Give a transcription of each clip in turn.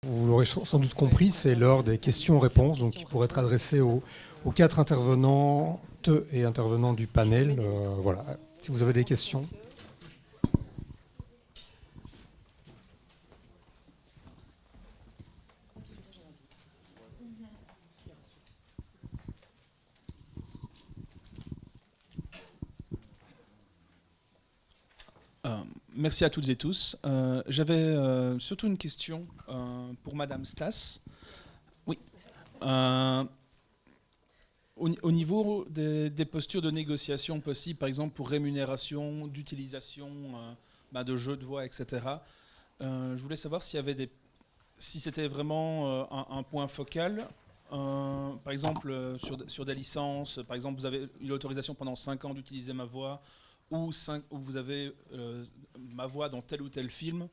Vous l'aurez sans doute compris, c'est l'heure des questions-réponses, donc qui pourraient être adressées aux 4 intervenantes et intervenants du panel. Voilà. Si vous avez des questions. Merci à toutes et tous. J'avais surtout une question pour Madame Stas. Oui. Au niveau des postures de négociation possibles, par exemple pour rémunération, d'utilisation de jeux de voix, etc. Je voulais savoir si c'était vraiment un point focal. Par exemple, sur des licences, par exemple, vous avez eu l'autorisation pendant 5 ans d'utiliser ma voix, ou vous avez ma voix dans tel ou tel film.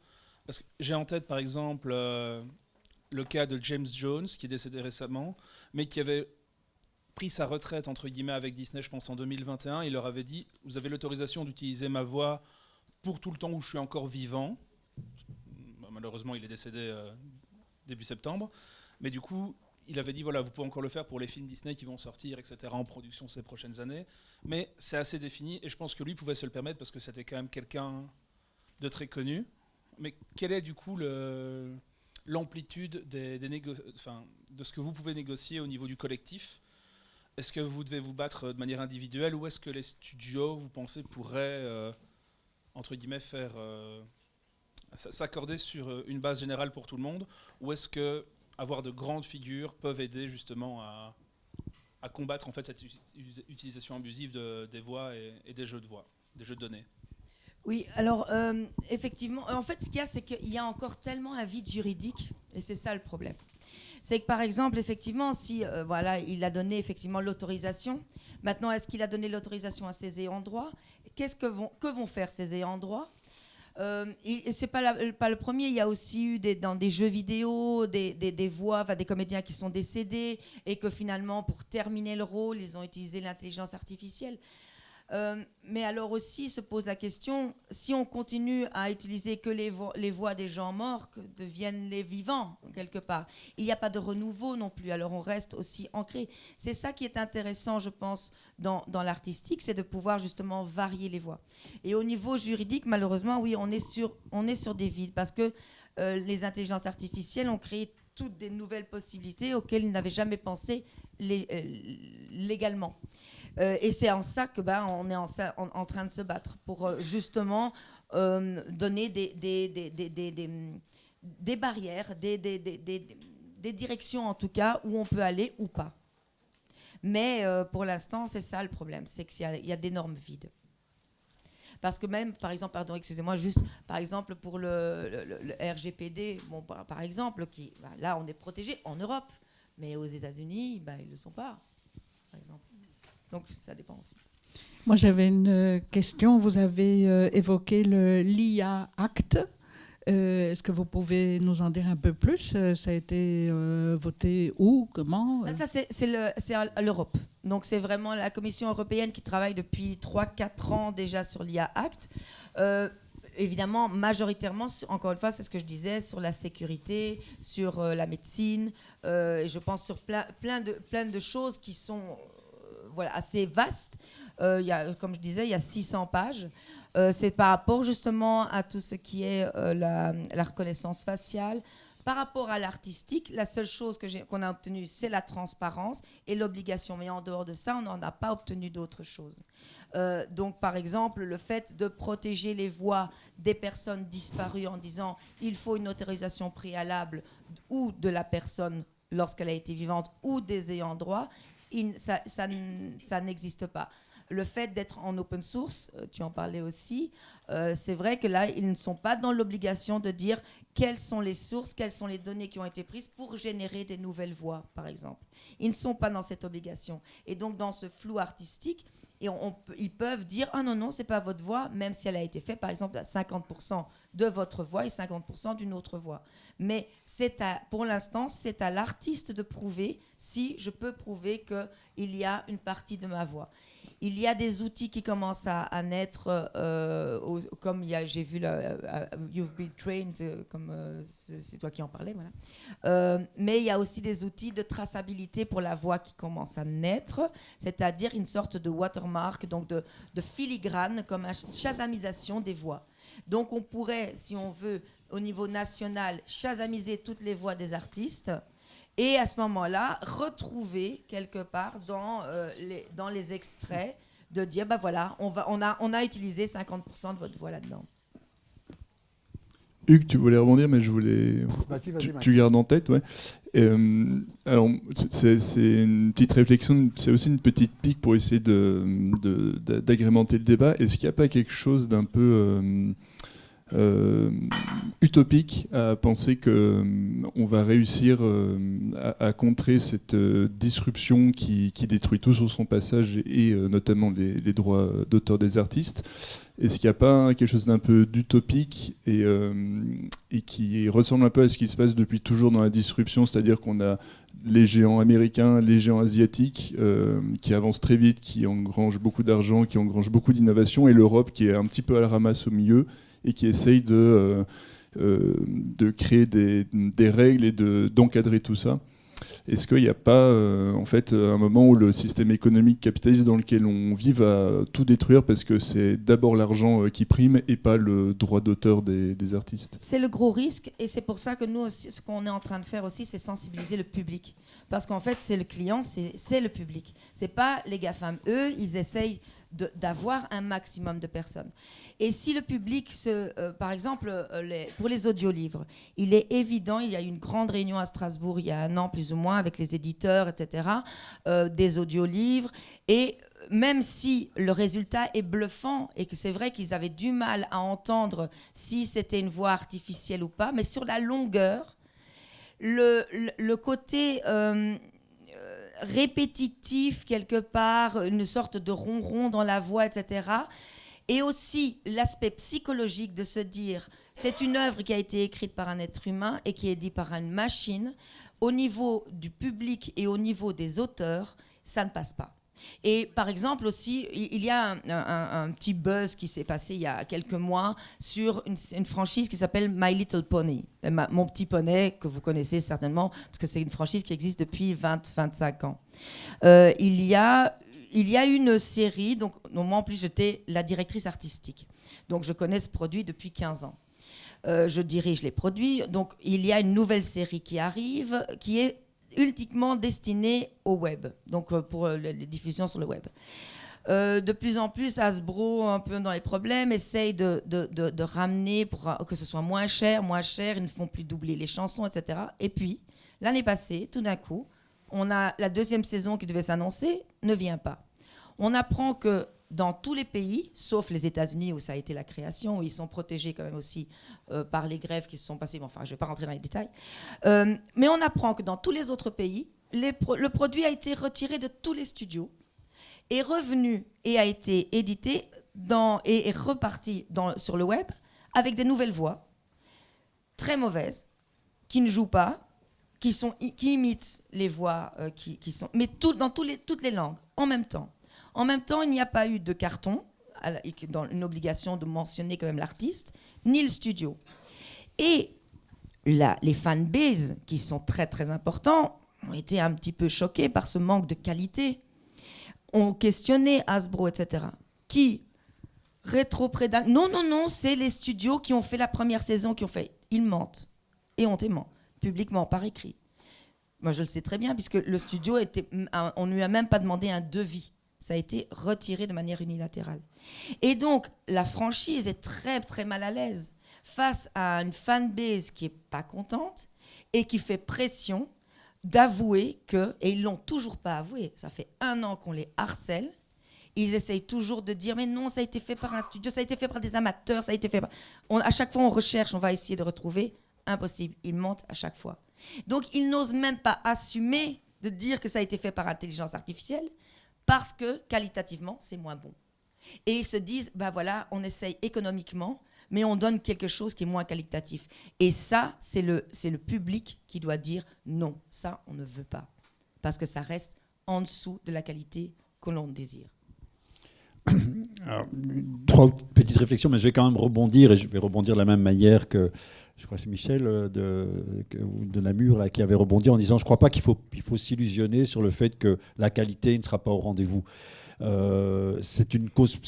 Parce que j'ai en tête, par exemple, le cas de James Jones, qui est décédé récemment, mais qui avait pris sa retraite, entre guillemets, avec Disney, je pense, en 2021. Il leur avait dit, vous avez l'autorisation d'utiliser ma voix pour tout le temps où je suis encore vivant. Malheureusement, il est décédé début septembre. Mais du coup, il avait dit, voilà, vous pouvez encore le faire pour les films Disney qui vont sortir, etc., en production ces prochaines années. Mais c'est assez défini, et je pense que lui pouvait se le permettre parce que c'était quand même quelqu'un de très connu. Mais quelle est du coup l'amplitude de ce que vous pouvez négocier au niveau du collectif? Est-ce que vous devez vous battre de manière individuelle, ou est-ce que les studios, vous pensez, pourraient, entre guillemets, s'accorder sur une base générale pour tout le monde? Ou est-ce que avoir de grandes figures peuvent aider justement à combattre en fait cette utilisation abusive des voix et des jeux de voix, des jeux de données? Oui, alors effectivement, en fait, ce qu'il y a, c'est qu'il y a encore tellement un vide juridique, et c'est ça le problème. C'est que par exemple, effectivement, si voilà, il a donné effectivement l'autorisation. Maintenant, est-ce qu'il a donné l'autorisation à ses ayants droit? Que vont faire ces ayants droit? Et c'est pas le premier. Il y a aussi eu dans des jeux vidéo des voix, des comédiens qui sont décédés et que finalement, pour terminer le rôle, ils ont utilisé l'intelligence artificielle. Mais alors aussi se pose la question, si on continue à utiliser que les voix des gens morts, que deviennent les vivants quelque part? Il n'y a pas de renouveau non plus, alors on reste aussi ancré. C'est ça qui est intéressant, je pense, dans l'artistique, c'est de pouvoir justement varier les voix. Et au niveau juridique, malheureusement, oui, on est sur des vides, parce que les intelligences artificielles ont créé toutes des nouvelles possibilités auxquelles ils n'avaient jamais pensé légalement. Et c'est en ça que on est en train de se battre pour justement donner des barrières, des directions en tout cas où on peut aller ou pas. Mais pour l'instant, c'est ça le problème, c'est qu'il y a d'énormes vides. Parce que même, par exemple, pardon, excusez-moi, juste, par exemple, pour le RGPD, bon, par exemple, là, on est protégé en Europe, mais aux États-Unis, ils ne le sont pas, par exemple. Donc, ça dépend aussi. Moi, j'avais une question. Vous avez évoqué l'IA Act. Est-ce que vous pouvez nous en dire un peu plus? Ça a été voté où? Comment? Ça, c'est l'Europe. Donc, c'est vraiment la Commission européenne qui travaille depuis 3-4 ans déjà sur l'IA Act. Évidemment, majoritairement, encore une fois, c'est ce que je disais, sur la sécurité, sur la médecine, et je pense sur plein de choses qui sont assez vastes. Comme je disais, il y a 600 pages. C'est par rapport justement à tout ce qui est la reconnaissance faciale. Par rapport à l'artistique, la seule chose qu'on a obtenue, c'est la transparence et l'obligation. Mais en dehors de ça, on n'en a pas obtenu d'autres choses. Donc, par exemple, le fait de protéger les voix des personnes disparues en disant il faut une autorisation préalable ou de la personne lorsqu'elle a été vivante ou des ayants droit, ça n'existe pas. Le fait d'être en open source, tu en parlais aussi, c'est vrai que là, ils ne sont pas dans l'obligation de dire quelles sont les sources, quelles sont les données qui ont été prises pour générer des nouvelles voix, par exemple. Ils ne sont pas dans cette obligation. Et donc, dans ce flou artistique, ils peuvent dire « Ah non, c'est pas votre voix », même si elle a été faite, par exemple, à 50% de votre voix et 50% d'une autre voix. Mais pour l'instant, c'est à l'artiste de prouver si je peux prouver qu'il y a une partie de ma voix. Il y a des outils qui commencent à naître, comme j'ai vu You've Been Trained, comme c'est toi qui en parlais, voilà. Mais il y a aussi des outils de traçabilité pour la voix qui commencent à naître, c'est-à-dire une sorte de watermark, donc de filigrane, comme une shazamisation des voix. Donc on pourrait, si on veut, au niveau national, shazamiser toutes les voix des artistes et à ce moment-là, retrouver quelque part dans les extraits de dire, bah voilà, on a utilisé 50% de votre voix là-dedans. Hugues, tu voulais rebondir, mais je voulais... Vas-y, tu gardes en tête, ouais. Alors, c'est une petite réflexion, c'est aussi une petite pique pour essayer d'agrémenter le débat. Est-ce qu'il n'y a pas quelque chose d'un peu utopique à penser qu'on va réussir à contrer cette disruption qui détruit tout sur son passage et notamment les droits d'auteur des artistes? Est-ce qu'il n'y a pas quelque chose d'un peu d'utopique et qui ressemble un peu à ce qui se passe depuis toujours dans la disruption, c'est-à-dire qu'on a les géants américains, les géants asiatiques qui avancent très vite, qui engrangent beaucoup d'argent, qui engrangent beaucoup d'innovation, et l'Europe qui est un petit peu à la ramasse au milieu et qui essaye de créer des règles et d'encadrer tout ça. Est-ce qu'il n'y a pas en fait un moment où le système économique capitaliste dans lequel on vit va tout détruire parce que c'est d'abord l'argent qui prime et pas le droit d'auteur des artistes? C'est le gros risque et c'est pour ça que nous aussi, ce qu'on est en train de faire aussi, c'est sensibiliser le public. Parce qu'en fait, c'est le client, c'est le public. C'est pas les GAFAM. Eux, ils essayent d'avoir un maximum de personnes. Et si le public, par exemple, pour les audiolivres, il est évident, il y a eu une grande réunion à Strasbourg il y a un an plus ou moins avec les éditeurs, etc., des audiolivres. Et même si le résultat est bluffant et que c'est vrai qu'ils avaient du mal à entendre si c'était une voix artificielle ou pas, mais sur la longueur, le côté répétitif quelque part, une sorte de ronron dans la voix, etc., et aussi l'aspect psychologique de se dire c'est une œuvre qui a été écrite par un être humain et qui est dit par une machine, au niveau du public et au niveau des auteurs, ça ne passe pas. Et par exemple aussi, il y a un petit buzz qui s'est passé il y a quelques mois sur une franchise qui s'appelle My Little Pony, Mon Petit Poney, que vous connaissez certainement, parce que c'est une franchise qui existe depuis 20-25 ans. Il y a une série, donc moi en plus j'étais la directrice artistique, donc je connais ce produit depuis 15 ans. Je dirige les produits, donc il y a une nouvelle série qui arrive, qui est uniquement destinée au web, donc pour les diffusions sur le web. De plus en plus, Hasbro, un peu dans les problèmes, essaye de ramener pour que ce soit moins cher, ils ne font plus doubler les chansons, etc. Et puis, l'année passée, tout d'un coup, on a la deuxième saison qui devait s'annoncer, ne vient pas. On apprend que dans tous les pays, sauf les États-Unis où ça a été la création, où ils sont protégés quand même aussi par les grèves qui se sont passées, enfin je ne vais pas rentrer dans les détails, mais on apprend que dans tous les autres pays, le produit a été retiré de tous les studios, est revenu et a été édité et est reparti sur le web avec des nouvelles voix, très mauvaises, qui ne jouent pas, qui imitent les voix qui sont, mais dans toutes les langues, en même temps. En même temps, il n'y a pas eu de carton, dans une obligation de mentionner quand même l'artiste, ni le studio. Et les fanbases, qui sont très très importants, ont été un petit peu choqués par ce manque de qualité, ont questionné Hasbro, etc. Qui rétroprédate. Non, c'est les studios qui ont fait la première saison, qui ont fait. Ils mentent, éhontément, publiquement, par écrit. Moi, je le sais très bien, puisque le studio, on ne lui a même pas demandé un devis. Ça a été retiré de manière unilatérale. Et donc, la franchise est très, très mal à l'aise face à une fanbase qui n'est pas contente et qui fait pression d'avouer que, et ils ne l'ont toujours pas avoué, ça fait 1 an qu'on les harcèle, ils essayent toujours de dire mais non, ça a été fait par un studio, ça a été fait par des amateurs, ça a été fait par... à chaque fois, on recherche, on va essayer de retrouver, impossible, ils mentent à chaque fois. Donc, ils n'osent même pas assumer de dire que ça a été fait par intelligence artificielle, parce que, qualitativement, c'est moins bon. Et ils se disent, bah voilà, on essaye économiquement, mais on donne quelque chose qui est moins qualitatif. Et ça, c'est le public qui doit dire, non, ça, on ne veut pas. Parce que ça reste en dessous de la qualité que l'on désire. Alors, 3 petites réflexions, mais je vais quand même rebondir, et je vais rebondir de la même manière que, je crois que c'est Michel de Namur là, qui avait rebondi en disant je ne crois pas qu'il faut s'illusionner sur le fait que la qualité ne sera pas au rendez-vous. C'est une cause,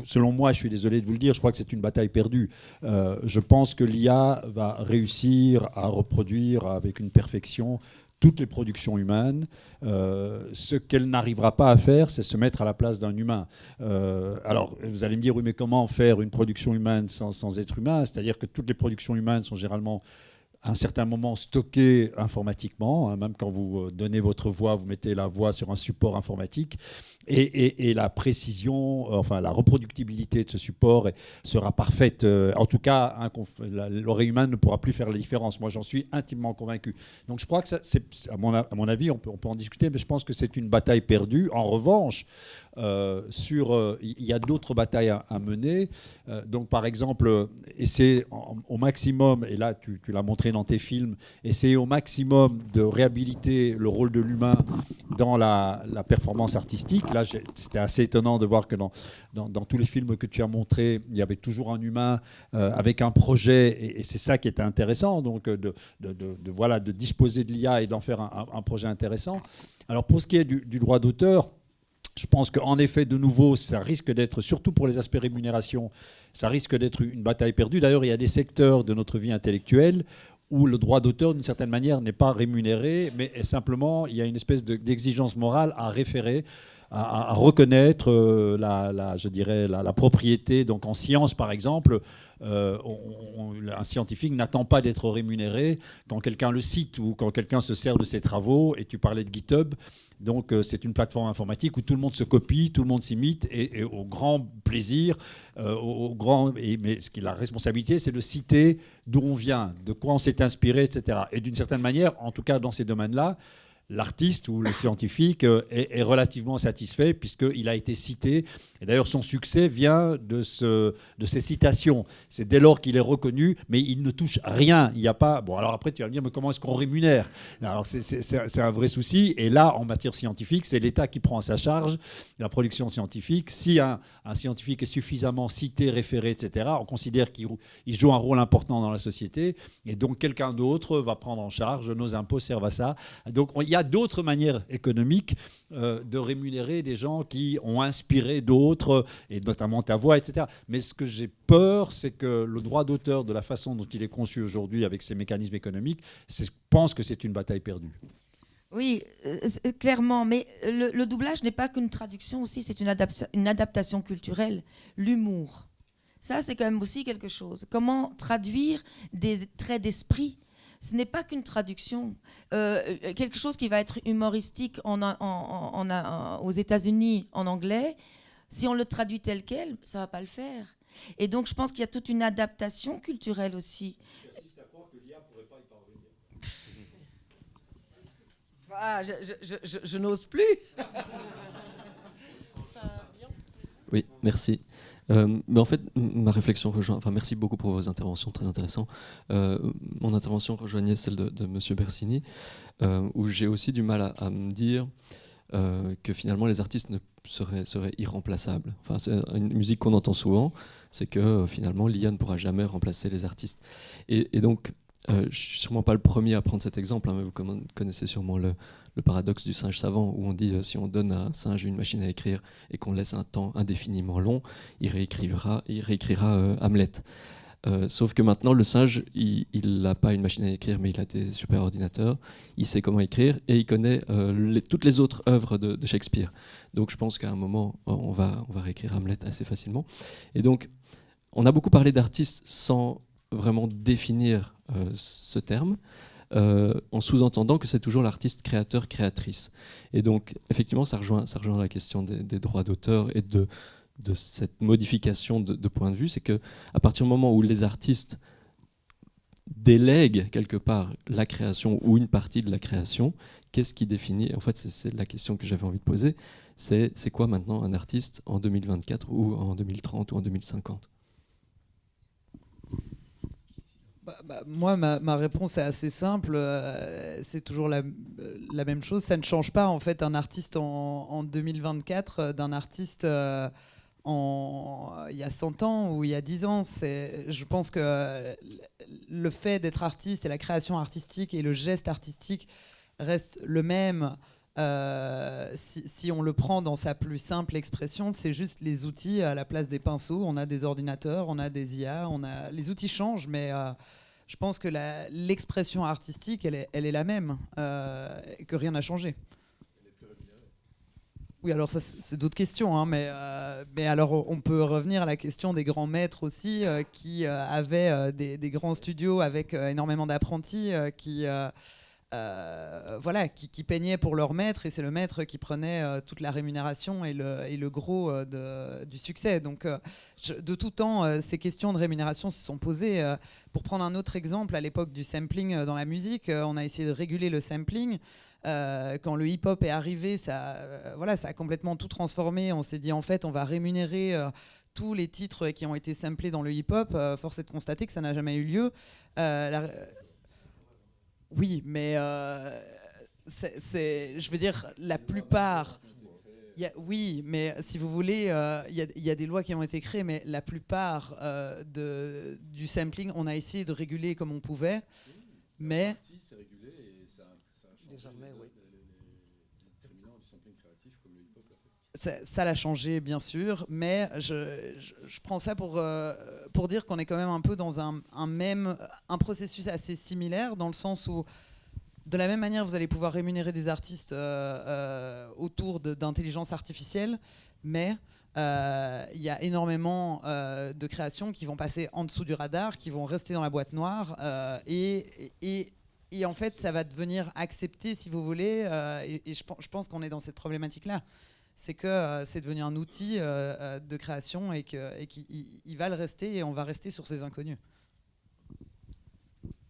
selon moi, je suis désolé de vous le dire, je crois que c'est une bataille perdue. Je pense que l'IA va réussir à reproduire avec une perfection toutes les productions humaines. Ce qu'elle n'arrivera pas à faire, c'est se mettre à la place d'un humain. Alors, vous allez me dire, oui, mais comment faire une production humaine sans être humain? C'est-à-dire que toutes les productions humaines sont généralement à un certain moment stocké informatiquement, hein, même quand vous donnez votre voix, vous mettez la voix sur un support informatique, et la précision, enfin la reproductibilité de ce support sera parfaite. En tout cas, l'oreille humaine ne pourra plus faire la différence. Moi, j'en suis intimement convaincu. Donc je crois que à mon avis, on peut en discuter, mais je pense que c'est une bataille perdue. En revanche, il y a d'autres batailles à mener. Donc par exemple, essayer au maximum, et là tu l'as montré dans tes films, essayer au maximum de réhabiliter le rôle de l'humain dans la performance artistique. Là, c'était assez étonnant de voir que dans tous les films que tu as montrés, il y avait toujours un humain avec un projet, et c'est ça qui était intéressant, donc de disposer de l'IA et d'en faire un projet intéressant. Alors pour ce qui est du droit d'auteur, je pense qu'en effet, de nouveau, ça risque d'être, surtout pour les aspects rémunération, ça risque d'être une bataille perdue. D'ailleurs, il y a des secteurs de notre vie intellectuelle où le droit d'auteur, d'une certaine manière, n'est pas rémunéré, mais simplement, il y a une espèce d'exigence morale à référer, à reconnaître je dirais, la propriété. Donc en science, par exemple, un scientifique n'attend pas d'être rémunéré quand quelqu'un le cite ou quand quelqu'un se sert de ses travaux. Et tu parlais de GitHub. Donc c'est une plateforme informatique où tout le monde se copie, tout le monde s'imite, et au grand plaisir, mais ce qui est la responsabilité, c'est de citer d'où on vient, de quoi on s'est inspiré, etc. Et d'une certaine manière, en tout cas dans ces domaines-là, l'artiste ou le scientifique est relativement satisfait puisqu'il a été cité. Et d'ailleurs, son succès vient de ces citations. C'est dès lors qu'il est reconnu, mais il ne touche rien. Il n'y a pas... Bon, alors après, tu vas me dire, mais comment est-ce qu'on rémunère? Alors, c'est un vrai souci. Et là, en matière scientifique, c'est l'État qui prend à sa charge la production scientifique. Si un scientifique est suffisamment cité, référé, etc., on considère qu'il joue un rôle important dans la société. Et donc, quelqu'un d'autre va prendre en charge. Nos impôts servent à ça. Donc, il y a d'autres manières économiques de rémunérer des gens qui ont inspiré d'autres, et notamment ta voix, etc. Mais ce que j'ai peur, c'est que le droit d'auteur, de la façon dont il est conçu aujourd'hui avec ses mécanismes économiques, je pense que c'est une bataille perdue. Oui, clairement, mais le doublage n'est pas qu'une traduction aussi, c'est une adaptation culturelle, l'humour. Ça, c'est quand même aussi quelque chose. Comment traduire des traits d'esprit? Ce n'est pas qu'une traduction. Quelque chose qui va être humoristique aux États-Unis en anglais, si on le traduit tel quel, ça ne va pas le faire. Et donc, je pense qu'il y a toute une adaptation culturelle aussi. J'insiste à croire que l'IA ne pourrait pas y parvenir. Ah, je n'ose plus. Oui, merci. Mais en fait, ma réflexion rejoint... Enfin, merci beaucoup pour vos interventions, très intéressantes. Mon intervention rejoignait celle de M. Bersini, où j'ai aussi du mal à me dire que finalement les artistes seraient irremplaçables. Enfin, c'est une musique qu'on entend souvent, c'est que finalement l'IA ne pourra jamais remplacer les artistes. Et donc, je ne suis sûrement pas le premier à prendre cet exemple, hein, mais vous connaissez sûrement le paradoxe du singe savant, où on dit si on donne à un singe une machine à écrire et qu'on laisse un temps indéfiniment long, il réécrira Hamlet. Sauf que maintenant, le singe, il n'a pas une machine à écrire, mais il a des super ordinateurs, il sait comment écrire et il connaît toutes les autres œuvres de Shakespeare. Donc je pense qu'à un moment, on va réécrire Hamlet assez facilement. Et donc, on a beaucoup parlé d'artistes sans vraiment définir ce terme, en sous-entendant que c'est toujours l'artiste créateur-créatrice. Et donc, effectivement, ça rejoint la question des droits d'auteur et de cette modification de point de vue. C'est qu'à partir du moment où les artistes délèguent quelque part la création ou une partie de la création, qu'est-ce qui définit? En fait, c'est la question que j'avais envie de poser. C'est quoi maintenant un artiste en 2024 ou en 2030 ou en 2050? Moi, ma réponse est assez simple. C'est toujours la même chose. Ça ne change pas, en fait, un artiste en 2024 d'un artiste il y a 100 ans ou il y a 10 ans. Je pense que le fait d'être artiste et la création artistique et le geste artistique restent le même. Si on le prend dans sa plus simple expression, c'est juste les outils à la place des pinceaux. On a des ordinateurs, on a des IA, les outils changent, mais je pense que l'expression artistique, elle est la même, et que rien n'a changé. Oui, alors ça, c'est d'autres questions, hein, mais alors on peut revenir à la question des grands maîtres aussi, qui avaient des grands studios avec énormément d'apprentis, qui peignaient pour leur maître, et c'est le maître qui prenait toute la rémunération et le gros du succès. Donc de tout temps, ces questions de rémunération se sont posées. Pour prendre un autre exemple, à l'époque du sampling dans la musique, on a essayé de réguler le sampling. Quand le hip-hop est arrivé, ça a complètement tout transformé. On s'est dit, en fait, on va rémunérer tous les titres qui ont été samplés dans le hip-hop. Force est de constater que ça n'a jamais eu lieu. Oui, mais je veux dire, la plupart... Oui, mais si vous voulez, il y a des lois qui ont été créées, mais la plupart du sampling, on a essayé de réguler comme on pouvait, mais... Désormais, oui. Ça l'a changé, bien sûr, mais je prends ça pour dire qu'on est quand même un peu dans un processus assez similaire, dans le sens où, de la même manière, vous allez pouvoir rémunérer des artistes autour d'intelligence artificielle, mais il y a énormément de créations qui vont passer en dessous du radar, qui vont rester dans la boîte noire, et en fait, ça va devenir accepté, si vous voulez, et je pense qu'on est dans cette problématique-là. C'est que c'est devenu un outil de création et qu'il va le rester, et on va rester sur ces inconnus.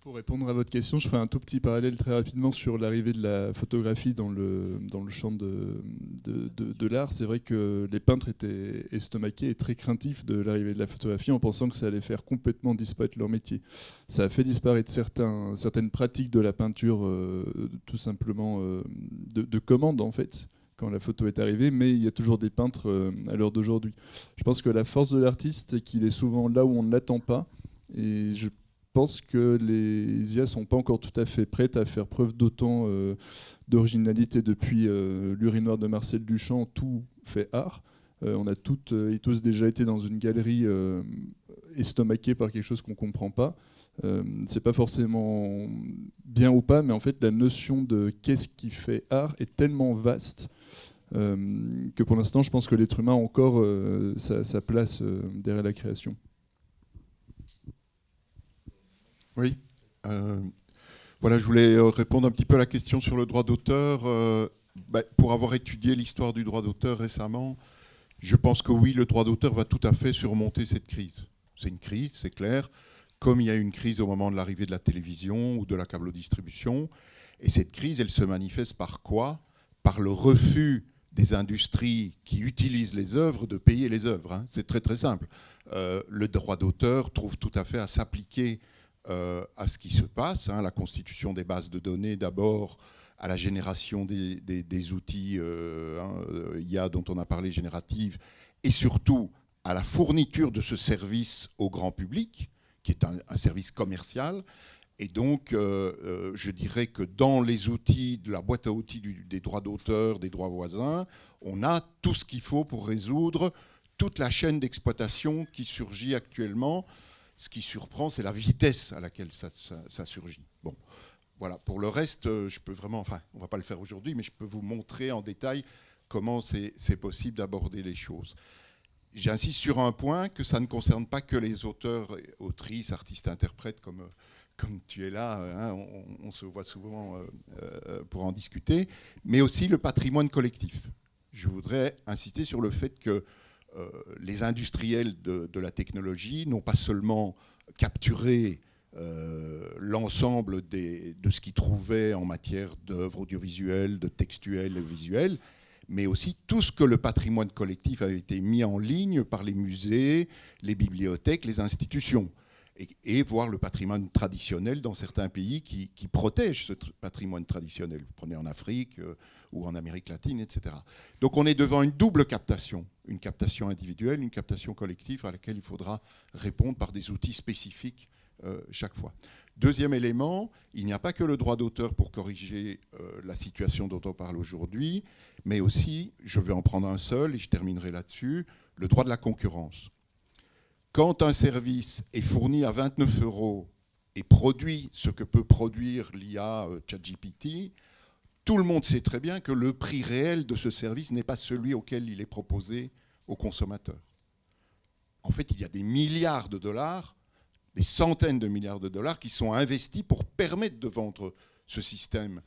Pour répondre à votre question, je ferai un tout petit parallèle très rapidement sur l'arrivée de la photographie dans le champ de l'art. C'est vrai que les peintres étaient estomaqués et très craintifs de l'arrivée de la photographie, en pensant que ça allait faire complètement disparaître leur métier. Ça a fait disparaître certaines pratiques de la peinture, tout simplement de commande, en fait, quand la photo est arrivée, mais il y a toujours des peintres à l'heure d'aujourd'hui. Je pense que la force de l'artiste, c'est qu'il est souvent là où on ne l'attend pas, et je pense que les IA ne sont pas encore tout à fait prêtes à faire preuve d'autant d'originalité. Depuis l'urinoir de Marcel Duchamp, tout fait art. On a toutes et tous déjà été dans une galerie estomaquée par quelque chose qu'on ne comprend pas. C'est pas forcément bien ou pas, mais en fait la notion de qu'est-ce qui fait art est tellement vaste que pour l'instant je pense que l'être humain a encore sa place derrière la création. Oui. Voilà, je voulais répondre un petit peu à la question sur le droit d'auteur. Pour avoir étudié l'histoire du droit d'auteur récemment, je pense que oui, le droit d'auteur va tout à fait surmonter cette crise. C'est une crise, c'est clair, comme il y a eu une crise au moment de l'arrivée de la télévision ou de la câblodistribution. Et cette crise, elle se manifeste par quoi ? Par le refus des industries qui utilisent les œuvres de payer les œuvres. Hein. C'est très très simple. Le droit d'auteur trouve tout à fait à s'appliquer à ce qui se passe, hein, la constitution des bases de données d'abord, à la génération des outils IA dont on a parlé, générative, et surtout à la fourniture de ce service au grand public, qui est un service commercial. Et donc, je dirais que dans les outils, de la boîte à outils des droits d'auteur, des droits voisins, on a tout ce qu'il faut pour résoudre toute la chaîne d'exploitation qui surgit actuellement. Ce qui surprend, c'est la vitesse à laquelle ça surgit. Bon, voilà. Pour le reste, je peux vraiment, enfin, on ne va pas le faire aujourd'hui, mais je peux vous montrer en détail comment c'est possible d'aborder les choses. J'insiste sur un point, que ça ne concerne pas que les auteurs, autrices, artistes, interprètes, comme tu es là, hein, on se voit souvent pour en discuter, mais aussi le patrimoine collectif. Je voudrais insister sur le fait que les industriels de la technologie n'ont pas seulement capturé l'ensemble de ce qu'ils trouvaient en matière d'œuvres audiovisuelles, de textuels et visuels, mais aussi tout ce que le patrimoine collectif avait été mis en ligne par les musées, les bibliothèques, les institutions. et voir le patrimoine traditionnel dans certains pays qui protègent ce patrimoine traditionnel. Vous prenez en Afrique ou en Amérique latine, etc. Donc on est devant une double captation, une captation individuelle, une captation collective à laquelle il faudra répondre par des outils spécifiques chaque fois. Deuxième élément, il n'y a pas que le droit d'auteur pour corriger la situation dont on parle aujourd'hui, mais aussi, je vais en prendre un seul et je terminerai là-dessus, le droit de la concurrence. Quand un service est fourni à 29 € et produit ce que peut produire l'IA ChatGPT, tout le monde sait très bien que le prix réel de ce service n'est pas celui auquel il est proposé aux consommateurs. En fait, il y a des milliards de dollars, des centaines de milliards de dollars qui sont investis pour permettre de vendre ces systèmes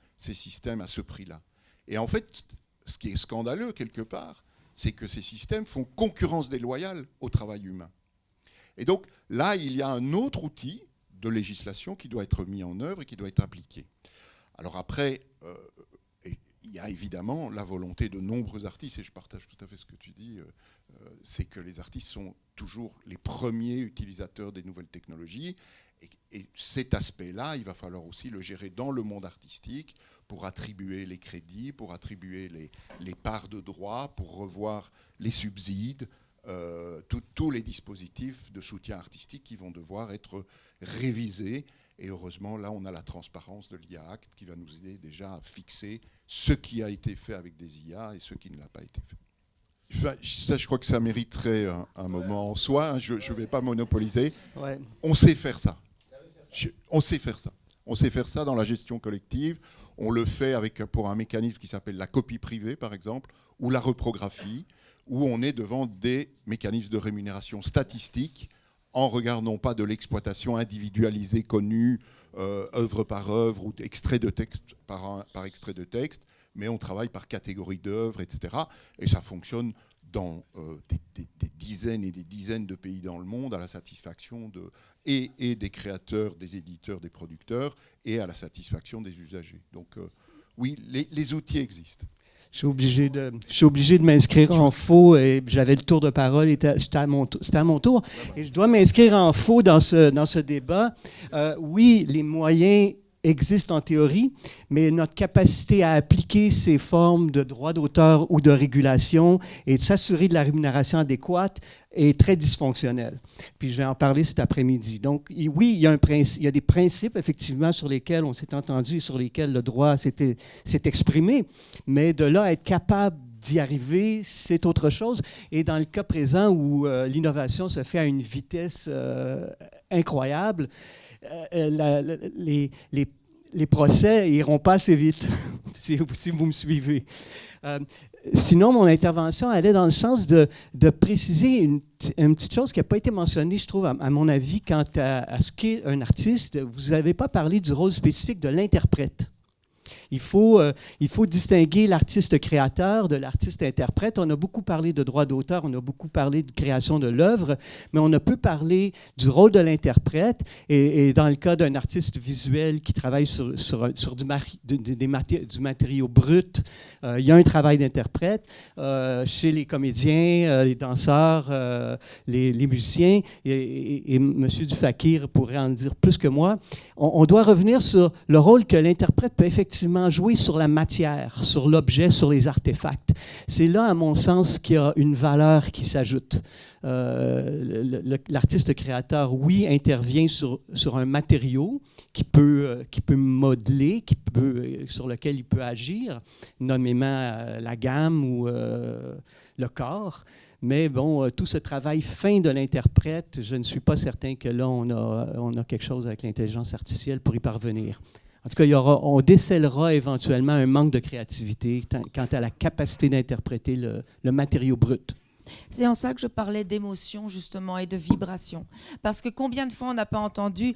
à ce prix-là. Et en fait, ce qui est scandaleux quelque part, c'est que ces systèmes font concurrence déloyale au travail humain. Et donc là, il y a un autre outil de législation qui doit être mis en œuvre et qui doit être appliqué. Alors après, il y a évidemment la volonté de nombreux artistes, et je partage tout à fait ce que tu dis, c'est que les artistes sont toujours les premiers utilisateurs des nouvelles technologies. Et cet aspect-là, il va falloir aussi le gérer dans le monde artistique pour attribuer les crédits, pour attribuer les parts de droit, pour revoir les subsides, tous les dispositifs de soutien artistique qui vont devoir être révisés. Et heureusement, là, on a la transparence de l'IA Act qui va nous aider déjà à fixer ce qui a été fait avec des IA et ce qui ne l'a pas été fait. Enfin, ça, je crois que ça mériterait un moment en soi. Hein, je ne vais pas monopoliser. Ouais. On sait faire ça. On sait faire ça. On sait faire ça dans la gestion collective. On le fait pour un mécanisme qui s'appelle la copie privée, par exemple, ou la reprographie, où on est devant des mécanismes de rémunération statistique en regard non pas de l'exploitation individualisée connue, œuvre par œuvre ou extrait de texte par extrait de texte, mais on travaille par catégorie d'œuvres, etc. Et ça fonctionne dans des dizaines et des dizaines de pays dans le monde à la satisfaction et des créateurs, des éditeurs, des producteurs, et à la satisfaction des usagers. Donc oui, les outils existent. Je suis obligé de m'inscrire en faux et j'avais le tour de parole, c'était à mon tour. Et je dois m'inscrire en faux dans ce débat. Oui, les moyens existent en théorie, mais notre capacité à appliquer ces formes de droit d'auteur ou de régulation et de s'assurer de la rémunération adéquate est très dysfonctionnelle. Puis je vais en parler cet après-midi. Donc oui, il y a des principes effectivement sur lesquels on s'est entendu et sur lesquels le droit s'est exprimé, mais de là à être capable d'y arriver, c'est autre chose. Et dans le cas présent où l'innovation se fait à une vitesse incroyable, les procès n'iront pas assez vite, si vous me suivez. Sinon, mon intervention allait dans le sens de préciser une petite chose qui n'a pas été mentionnée, je trouve, à mon avis, quant à ce qu'est un artiste. Vous n'avez pas parlé du rôle spécifique de l'interprète. Il faut distinguer l'artiste créateur de l'artiste interprète. On a beaucoup parlé de droit d'auteur, on a beaucoup parlé de création de l'œuvre, mais on a peu parlé du rôle de l'interprète. Et dans le cas d'un artiste visuel qui travaille sur du matériau brut, il y a un travail d'interprète. Chez les comédiens, les danseurs, les musiciens, et M. Dufakir pourrait en dire plus que moi, on doit revenir sur le rôle que l'interprète peut effectivement jouer sur la matière, sur l'objet, sur les artefacts. C'est là, à mon sens, qu'il y a une valeur qui s'ajoute. L'artiste créateur, oui, intervient sur un matériau qui peut modeler, sur lequel il peut agir, nommément la gamme ou le corps. Mais bon, tout ce travail fin de l'interprète, je ne suis pas certain que là, on a quelque chose avec l'intelligence artificielle pour y parvenir. En tout cas, on décèlera éventuellement un manque de créativité quant à la capacité d'interpréter le matériau brut. C'est en ça que je parlais d'émotion, justement, et de vibration. Parce que combien de fois on n'a pas entendu,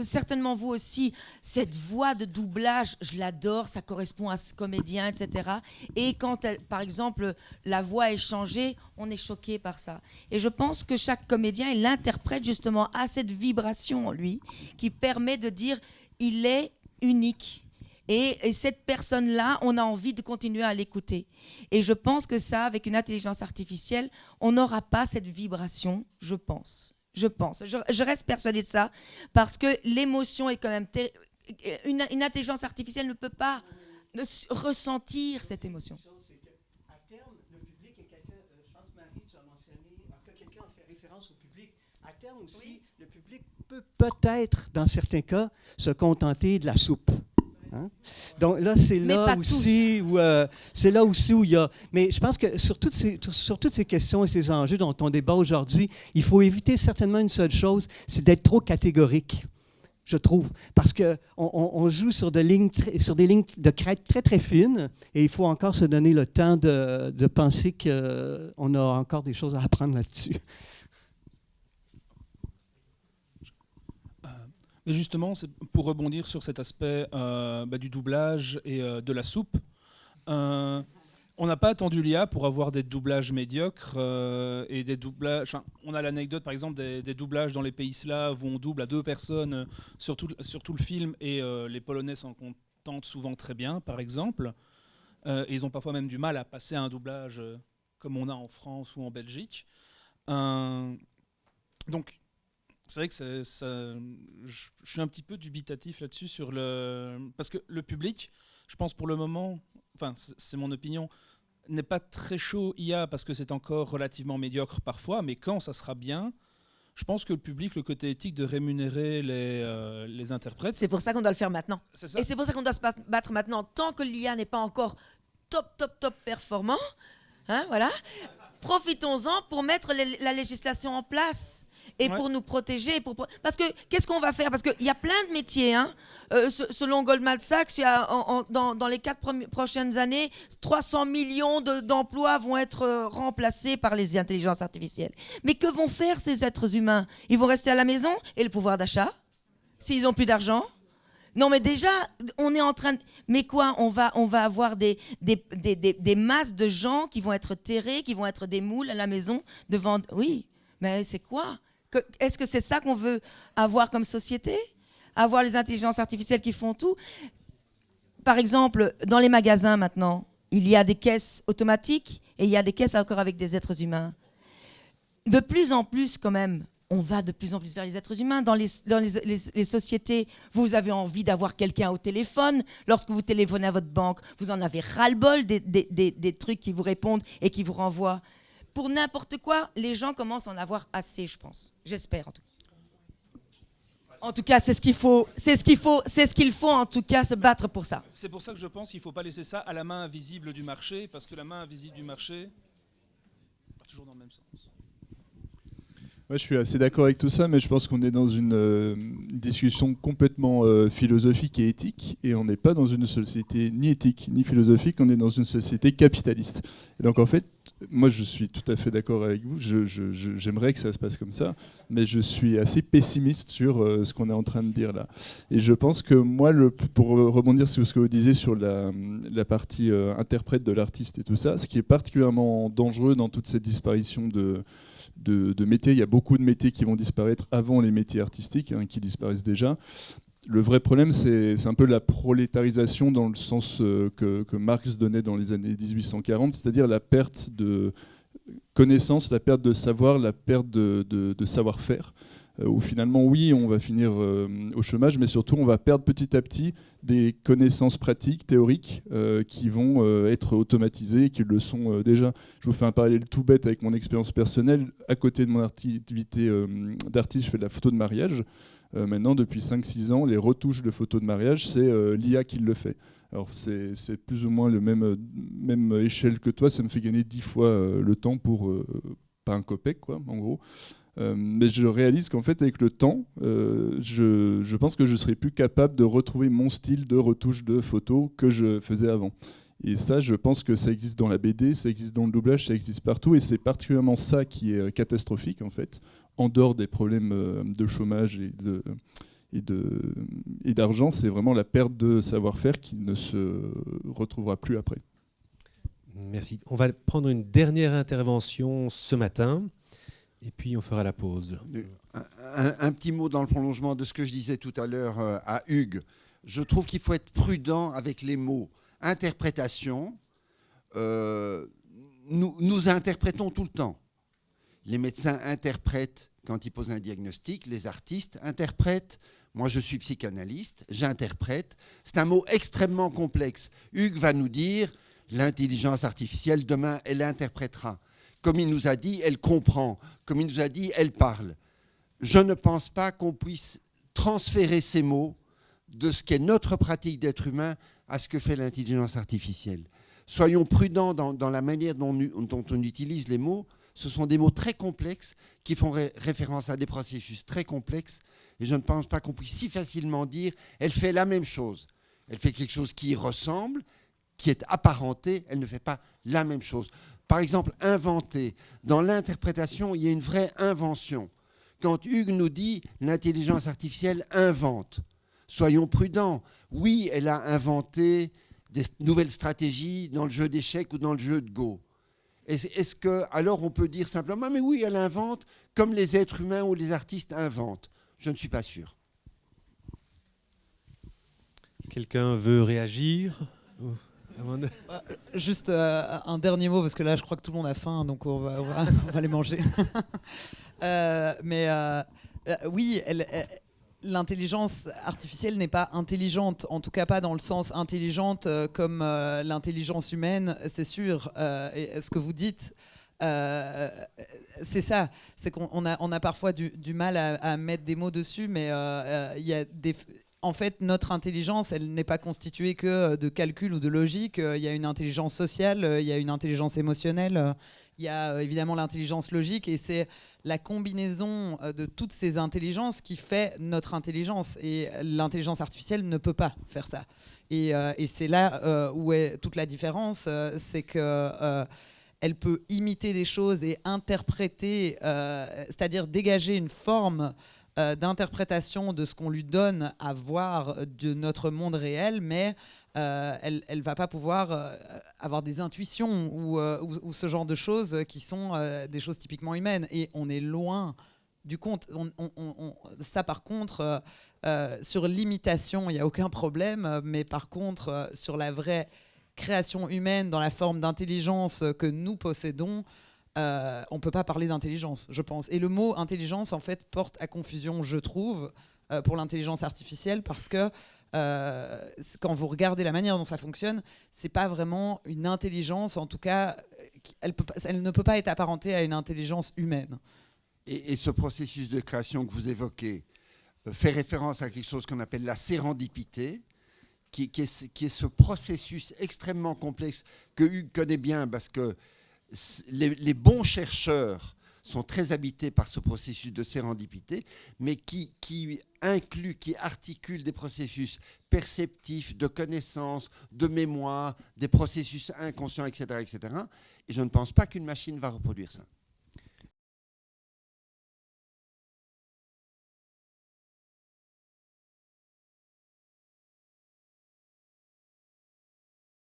certainement vous aussi, cette voix de doublage, je l'adore, ça correspond à ce comédien, etc. Et quand, par exemple, la voix est changée, on est choqué par ça. Et je pense que chaque comédien, il l'interprète justement à cette vibration en lui, qui permet de dire, il est unique. Et cette personne-là, on a envie de continuer à l'écouter. Et je pense que ça, avec une intelligence artificielle, on n'aura pas cette vibration, je pense. Je pense. Je reste persuadée de ça parce que l'émotion est quand même... Une intelligence artificielle ne peut pas ressentir cette émotion. À terme, le public est quelqu'un, je pense Marie, tu as mentionné, que quelqu'un a fait référence au public. À terme aussi, le public peut peut-être, dans certains cas, se contenter de la soupe. Hein? Donc là, c'est là aussi où il y a... Mais je pense que sur toutes ces questions et ces enjeux dont on débat aujourd'hui, il faut éviter certainement une seule chose, c'est d'être trop catégorique, je trouve. Parce qu'on joue sur des lignes de crête très, très fines et il faut encore se donner le temps de penser qu'on a encore des choses à apprendre là-dessus. Mais justement, c'est pour rebondir sur cet aspect du doublage et de la soupe, on n'a pas attendu l'IA pour avoir des doublages médiocres et des doublages... on a l'anecdote, par exemple, des doublages dans les pays slaves où on double à 2 personnes sur tout le film et les Polonais s'en contentent souvent très bien, par exemple. Et ils ont parfois même du mal à passer à un doublage comme on a en France ou en Belgique. Donc... c'est vrai que je suis un petit peu dubitatif là-dessus parce que le public, je pense pour le moment, enfin c'est mon opinion, n'est pas très chaud IA parce que c'est encore relativement médiocre parfois, mais quand ça sera bien, je pense que le public, le côté éthique de rémunérer les interprètes... C'est pour ça qu'on doit le faire maintenant. C'est ça. Et c'est pour ça qu'on doit se battre maintenant. Tant que l'IA n'est pas encore top performant, hein, voilà, profitons-en pour mettre la législation en place. Et pour nous protéger. Parce que qu'est-ce qu'on va faire? Parce qu'il y a plein de métiers. Hein. Selon Goldman Sachs, il y a, dans les 4 prochaines années, 300 millions d'emplois vont être remplacés par les intelligences artificielles. Mais que vont faire ces êtres humains? Ils vont rester à la maison? Et le pouvoir d'achat? S'ils n'ont plus d'argent? Non, mais déjà, on est en train de... Mais quoi? On va avoir des masses de gens qui vont être terrés, qui vont être des moules à la maison devant... Oui, mais c'est quoi? Est-ce que c'est ça qu'on veut avoir comme société? Avoir les intelligences artificielles qui font tout? Par exemple, dans les magasins maintenant, il y a des caisses automatiques et il y a des caisses encore avec des êtres humains. De plus en plus, quand même, on va de plus en plus vers les êtres humains. Dans les sociétés, vous avez envie d'avoir quelqu'un au téléphone. Lorsque vous téléphonez à votre banque, vous en avez ras-le-bol des trucs qui vous répondent et qui vous renvoient. Pour n'importe quoi, les gens commencent à en avoir assez, je pense. J'espère, en tout cas. En tout cas, c'est ce qu'il faut. C'est ce qu'il faut, en tout cas, se battre pour ça. C'est pour ça que je pense qu'il ne faut pas laisser ça à la main invisible du marché, parce que la main invisible du marché va toujours dans le même sens. Moi, je suis assez d'accord avec tout ça, mais je pense qu'on est dans une discussion complètement philosophique et éthique, et on n'est pas dans une société ni éthique ni philosophique, on est dans une société capitaliste. Et donc en fait, moi je suis tout à fait d'accord avec vous, j'aimerais que ça se passe comme ça, mais je suis assez pessimiste sur ce qu'on est en train de dire là. Et je pense que moi, pour rebondir sur ce que vous disiez sur la partie interprète de l'artiste et tout ça, ce qui est particulièrement dangereux dans toute cette disparition de métiers, il y a beaucoup de métiers qui vont disparaître avant les métiers artistiques, qui disparaissent déjà. Le vrai problème, c'est un peu la prolétarisation dans le sens que Marx donnait dans les années 1840, c'est-à-dire la perte de connaissance, la perte de savoir, la perte de savoir-faire, où finalement, oui, on va finir au chômage, mais surtout, on va perdre petit à petit des connaissances pratiques, théoriques, qui vont être automatisées et qui le sont déjà. Je vous fais un parallèle tout bête avec mon expérience personnelle. À côté de mon activité d'artiste, je fais de la photo de mariage. Maintenant, depuis 5-6 ans, les retouches de photos de mariage, c'est l'IA qui le fait. Alors, c'est plus ou moins le même échelle que toi. Ça me fait gagner 10 fois le temps pour pas un copec, quoi, en gros. Mais je réalise qu'en fait, avec le temps, je pense que je serai plus capable de retrouver mon style de retouche de photos que je faisais avant. Et ça, je pense que ça existe dans la BD, ça existe dans le doublage, ça existe partout. Et c'est particulièrement ça qui est catastrophique, en fait, en dehors des problèmes de chômage et d'argent. C'est vraiment la perte de savoir-faire qui ne se retrouvera plus après. Merci. On va prendre une dernière intervention ce matin. Et puis on fera la pause. Un petit mot dans le prolongement de ce que je disais tout à l'heure à Hugues. Je trouve qu'il faut être prudent avec les mots. Interprétation, nous interprétons tout le temps. Les médecins interprètent quand ils posent un diagnostic, les artistes interprètent. Moi, je suis psychanalyste, j'interprète. C'est un mot extrêmement complexe. Hugues va nous dire, l'intelligence artificielle, demain, elle interprétera. Comme il nous a dit, elle comprend. Comme il nous a dit, elle parle. Je ne pense pas qu'on puisse transférer ces mots de ce qu'est notre pratique d'être humain à ce que fait l'intelligence artificielle. Soyons prudents dans la manière dont on utilise les mots. Ce sont des mots très complexes qui font référence à des processus très complexes. Et je ne pense pas qu'on puisse si facilement dire « elle fait la même chose ». Elle fait quelque chose qui y ressemble, qui est apparenté, elle ne fait pas la même chose. Par exemple, inventer. Dans l'interprétation, il y a une vraie invention. Quand Hugues nous dit « l'intelligence artificielle invente », soyons prudents. Oui, elle a inventé des nouvelles stratégies dans le jeu d'échecs ou dans le jeu de Go. Est-ce que alors on peut dire simplement « mais oui, elle invente comme les êtres humains ou les artistes inventent ». Je ne suis pas sûr. Quelqu'un veut réagir Juste un dernier mot, parce que là, je crois que tout le monde a faim, donc on va les manger. Oui, l'intelligence artificielle n'est pas intelligente, en tout cas pas dans le sens intelligente comme l'intelligence humaine, c'est sûr. Et ce que vous dites, c'est ça, c'est qu'on a parfois du mal à mettre des mots dessus, mais il y a en fait, notre intelligence, elle n'est pas constituée que de calcul ou de logique. Il y a une intelligence sociale, il y a une intelligence émotionnelle, il y a évidemment l'intelligence logique, et c'est la combinaison de toutes ces intelligences qui fait notre intelligence. Et l'intelligence artificielle ne peut pas faire ça. Et c'est là où est toute la différence, c'est que elle peut imiter des choses et interpréter, c'est-à-dire dégager une forme d'interprétation de ce qu'on lui donne à voir de notre monde réel, mais elle ne va pas pouvoir avoir des intuitions ou ce genre de choses qui sont des choses typiquement humaines. Et on est loin du compte. Ça, par contre, sur l'imitation, il n'y a aucun problème, mais par contre, sur la vraie création humaine dans la forme d'intelligence que nous possédons, on ne peut pas parler d'intelligence, je pense. Et le mot intelligence, en fait, porte à confusion, je trouve, pour l'intelligence artificielle, parce que quand vous regardez la manière dont ça fonctionne, c'est pas vraiment une intelligence, en tout cas, elle ne peut pas être apparentée à une intelligence humaine. Et ce processus de création que vous évoquez fait référence à quelque chose qu'on appelle la sérendipité, qui est ce processus extrêmement complexe que Hugues connaît bien, parce que les bons chercheurs sont très habités par ce processus de sérendipité, mais qui inclut, qui articule des processus perceptifs, de connaissance, de mémoire, des processus inconscients, etc., etc. Et je ne pense pas qu'une machine va reproduire ça.